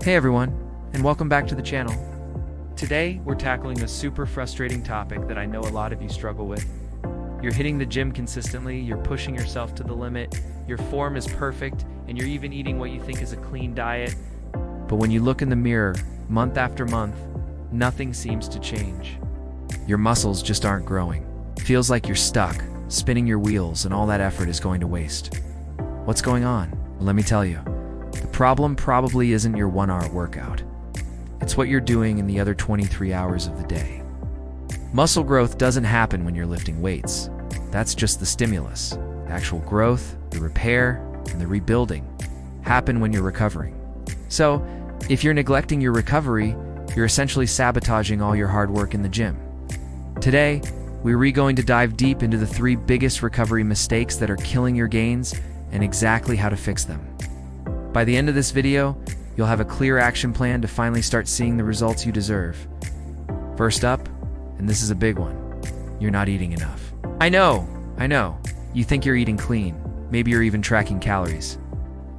Hey everyone, and welcome back to the channel. Today, we're tackling a super frustrating topic that I know a lot of you struggle with. You're hitting the gym consistently, you're pushing yourself to the limit, your form is perfect, and you're even eating what you think is a clean diet. But when you look in the mirror, month after month, nothing seems to change. Your muscles just aren't growing. Feels like you're stuck, spinning your wheels, and all that effort is going to waste. What's going on? Well, let me tell you. The problem probably isn't your 1-hour workout. It's what you're doing in the other 23 hours of the day. Muscle growth doesn't happen when you're lifting weights. That's just the stimulus. The actual growth, the repair, and the rebuilding happen when you're recovering. So, if you're neglecting your recovery, you're essentially sabotaging all your hard work in the gym. Today, we're going to dive deep into the 3 biggest recovery mistakes that are killing your gains and exactly how to fix them. By the end of this video, you'll have a clear action plan to finally start seeing the results you deserve. First up, and this is a big one, you're not eating enough. I know. You think you're eating clean. Maybe you're even tracking calories.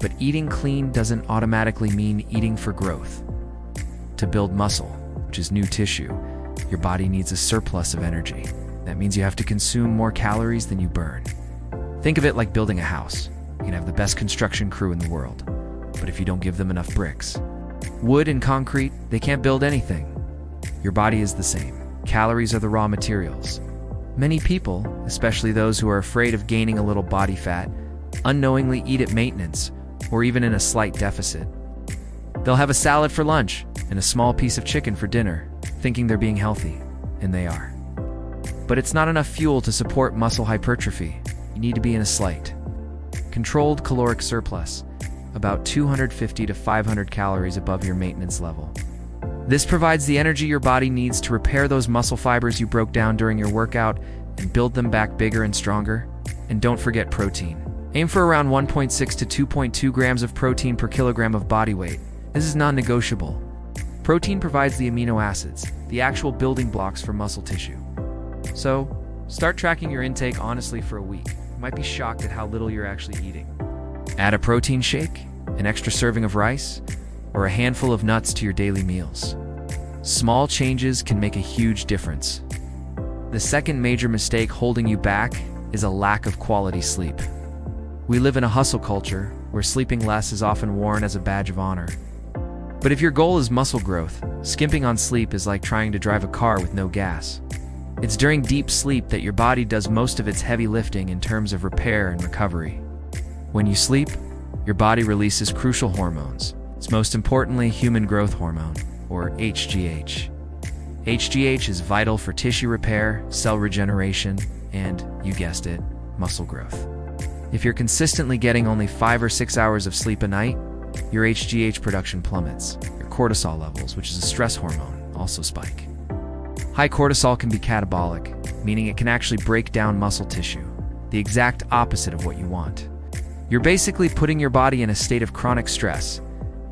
But eating clean doesn't automatically mean eating for growth. To build muscle, which is new tissue, your body needs a surplus of energy. That means you have to consume more calories than you burn. Think of it like building a house. You can have the best construction crew in the world, but if you don't give them enough bricks, wood and concrete, they can't build anything. Your body is the same. Calories are the raw materials. Many people, especially those who are afraid of gaining a little body fat, unknowingly eat at maintenance or even in a slight deficit. They'll have a salad for lunch and a small piece of chicken for dinner, thinking they're being healthy, and they are. But it's not enough fuel to support muscle hypertrophy. You need to be in a slight, controlled caloric surplus, about 250 to 500 calories above your maintenance level. This provides the energy your body needs to repair those muscle fibers you broke down during your workout and build them back bigger and stronger. And don't forget protein. Aim for around 1.6 to 2.2 grams of protein per kilogram of body weight. This is non-negotiable. Protein provides the amino acids, the actual building blocks for muscle tissue. So, start tracking your intake honestly for a week. You might be shocked at how little you're actually eating. Add a protein shake, an extra serving of rice, or a handful of nuts to your daily meals. Small changes can make a huge difference. The second major mistake holding you back is a lack of quality sleep. We live in a hustle culture where sleeping less is often worn as a badge of honor. But if your goal is muscle growth, skimping on sleep is like trying to drive a car with no gas. It's during deep sleep that your body does most of its heavy lifting in terms of repair and recovery. When you sleep, your body releases crucial hormones. It's most importantly human growth hormone, or HGH. HGH is vital for tissue repair, cell regeneration, and, you guessed it, muscle growth. If you're consistently getting only 5 or 6 hours of sleep a night, your HGH production plummets. Your cortisol levels, which is a stress hormone, also spike. High cortisol can be catabolic, meaning it can actually break down muscle tissue, the exact opposite of what you want. You're basically putting your body in a state of chronic stress,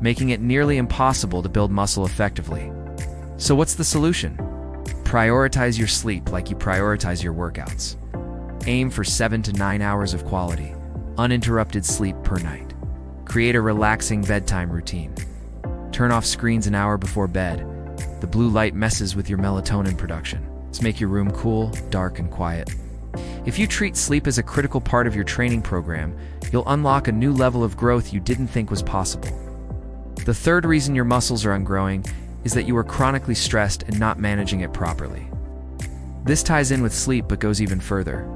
making it nearly impossible to build muscle effectively. So what's the solution? Prioritize your sleep like you prioritize your workouts. Aim for 7 to 9 hours of quality, uninterrupted sleep per night. Create a relaxing bedtime routine. Turn off screens an hour before bed. The blue light messes with your melatonin production. Let's make your room cool, dark, and quiet. If you treat sleep as a critical part of your training program, you'll unlock a new level of growth you didn't think was possible. The third reason your muscles are ungrowing is that you are chronically stressed and not managing it properly. This ties in with sleep but goes even further.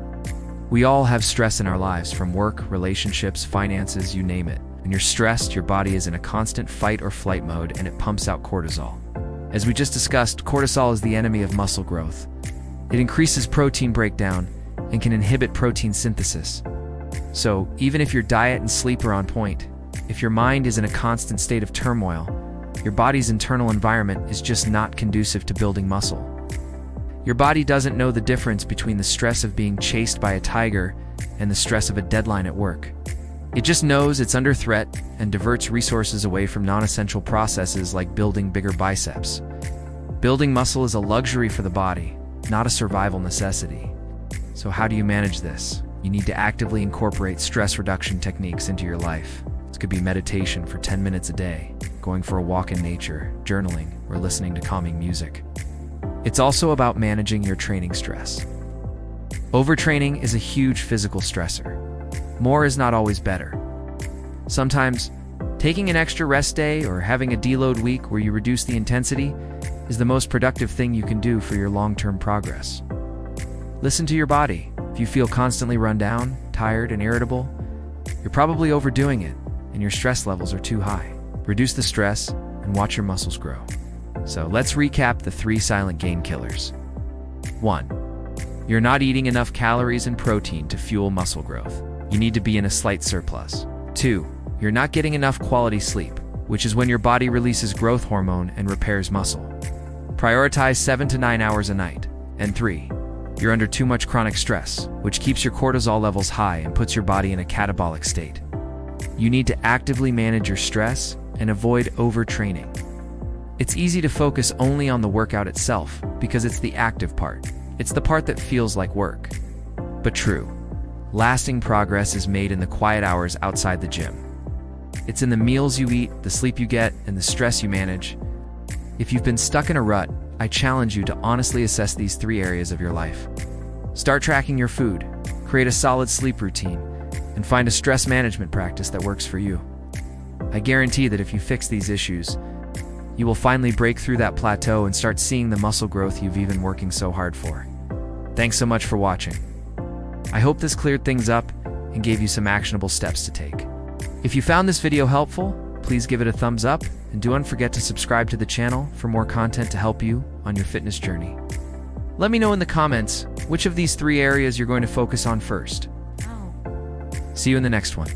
We all have stress in our lives, from work, relationships, finances, you name it. When you're stressed, your body is in a constant fight or flight mode and it pumps out cortisol. As we just discussed, cortisol is the enemy of muscle growth. It increases protein breakdown and can inhibit protein synthesis. So, even if your diet and sleep are on point, if your mind is in a constant state of turmoil, your body's internal environment is just not conducive to building muscle. Your body doesn't know the difference between the stress of being chased by a tiger and the stress of a deadline at work. It just knows it's under threat and diverts resources away from non-essential processes like building bigger biceps. Building muscle is a luxury for the body, not a survival necessity. So how do you manage this? You need to actively incorporate stress reduction techniques into your life. This could be meditation for 10 minutes a day, going for a walk in nature, journaling, or listening to calming music. It's also about managing your training stress. Overtraining is a huge physical stressor. More is not always better. Sometimes, taking an extra rest day or having a deload week where you reduce the intensity is the most productive thing you can do for your long-term progress. Listen to your body. If you feel constantly run down, tired, and irritable, you're probably overdoing it and your stress levels are too high. Reduce the stress and watch your muscles grow. So let's recap the 3 silent gain killers. 1. You're not eating enough calories and protein to fuel muscle growth. You need to be in a slight surplus. 2. You're not getting enough quality sleep, which is when your body releases growth hormone and repairs muscle. Prioritize 7 to 9 hours a night. And 3. You're under too much chronic stress, which keeps your cortisol levels high and puts your body in a catabolic state. You need to actively manage your stress and avoid overtraining. It's easy to focus only on the workout itself because it's the active part. It's the part that feels like work. But true, lasting progress is made in the quiet hours outside the gym. It's in the meals you eat, the sleep you get, and the stress you manage. If you've been stuck in a rut, I challenge you to honestly assess these 3 areas of your life. Start tracking your food, create a solid sleep routine, and find a stress management practice that works for you. I guarantee that if you fix these issues, you will finally break through that plateau and start seeing the muscle growth you've been working so hard for. Thanks so much for watching. I hope this cleared things up and gave you some actionable steps to take. If you found this video helpful, please give it a thumbs up and don't forget to subscribe to the channel for more content to help you on your fitness journey. Let me know in the comments which of these 3 areas you're going to focus on first. See you in the next one.